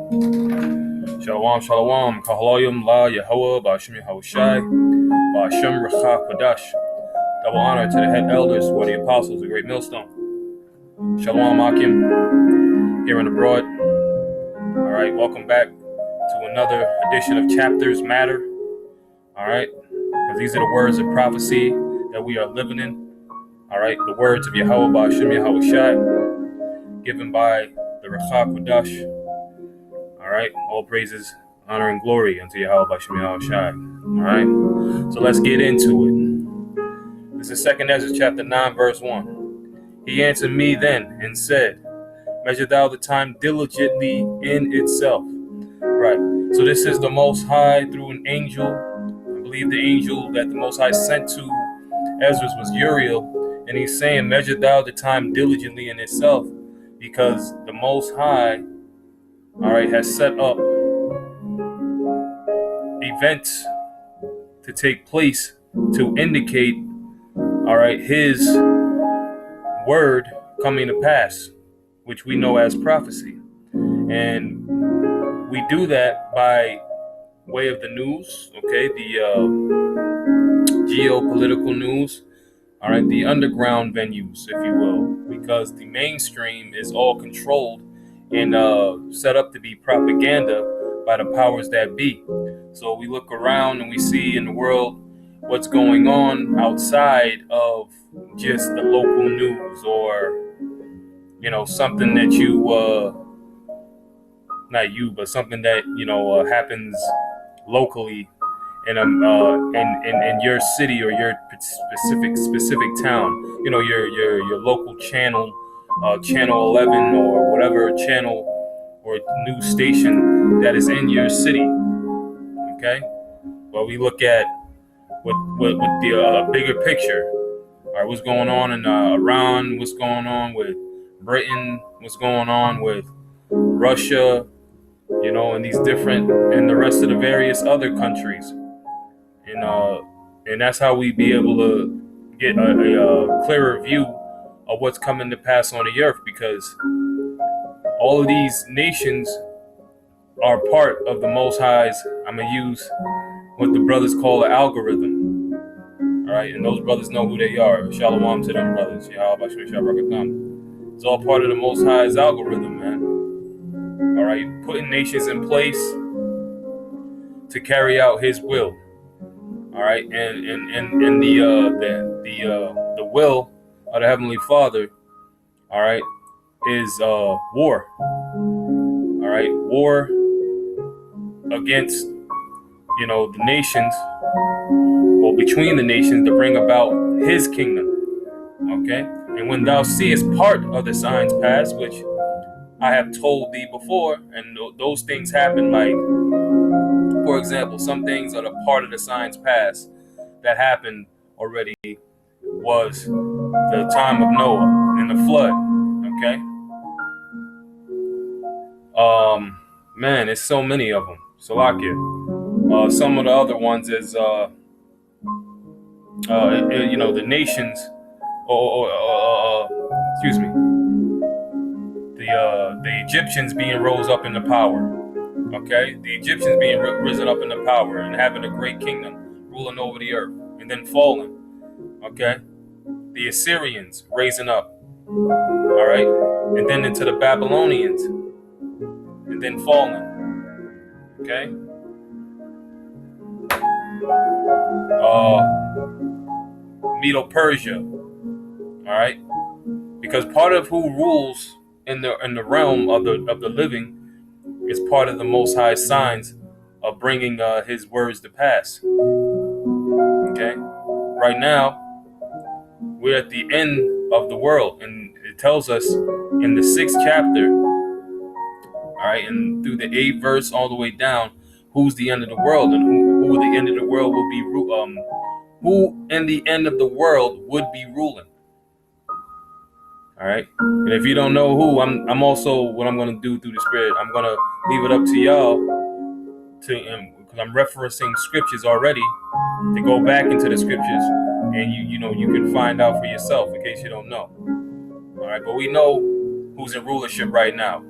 Shalom, shalom. Kahaloyim la Yehovah, Ba'ashim Yahushai, Ba'ashim Recha Kodash. Double honor to the head elders who are the apostles, the great millstone. Shalom, Akim, here and abroad. All right, welcome back to another edition of Chapters Matter. All right, because these are the words of prophecy that we are living in. All right, the words of Yehovah, Ba'ashim Yahushai, given by the Recha Kodash. All right, all praises, honor, and glory unto Yahweh B'Shem Yahushai. All right, so let's get into it. This is 2Esdras chapter 9, verse 1. He answered me then and said, measure thou the time diligently in itself. Right, so this is the Most High through an angel. I believe the angel that the Most High sent to Esdras was Uriel, and he's saying, measure thou the time diligently in itself, because the Most High, all right, has set up events to take place to indicate, all right, his word coming to pass, which we know as prophecy. And we do that by way of the news, okay, the geopolitical news, all right, the underground venues, if you will, because the mainstream is all controlled and set up to be propaganda by the powers that be. So we look around and we see in the world what's going on outside of just the local news, or something that you not you, but something that happens locally in your city or your specific town. Your local channel. Channel 11 or whatever channel or news station that is in your city. Okay, well, we look at with the bigger picture. All right, what's going on in Iran? What's going on with Britain? What's going on with Russia? And these different and the rest of the various other countries, and that's how we be able to get a clearer view of what's coming to pass on the earth, because all of these nations are part of the Most High's, I'm going to use what the brothers call an algorithm. All right, and those brothers know who they are. Shalom to them brothers. It's all part of the Most High's algorithm, man. All right, putting nations in place to carry out his will. All right, and the will of the Heavenly Father, all right, is war. All right, war against, the nations, or between the nations, to bring about his kingdom. Okay, and when thou seest part of the signs pass, which I have told thee before, and those things happen, like, for example, some things are the part of the signs past that happened already was the time of Noah and the flood. Okay. Man, it's so many of them. Salakia. Some of the other ones is the nations, excuse me, the Egyptians being rose up into power. Okay, the Egyptians being risen up into power and having a great kingdom, ruling over the earth, and then falling. Okay, the Assyrians raising up. All right, and then into the Babylonians, and then falling. Okay. Medo-Persia. All right, because part of who rules in the realm of the living is part of the Most High signs of bringing his words to pass. Okay, right now we're at the end of the world, and it tells us in the 6th chapter, all right, and through the 8th verse all the way down, who's the end of the world, and who the end of the world will be, who in the end of the world would be ruling. All right, and if you don't know who, I'm also, what I'm going to do through the Spirit, I'm going to leave it up to y'all because I'm referencing scriptures already, to go back into the scriptures, and you can find out for yourself in case you don't know. All right, but we know who's in rulership right now.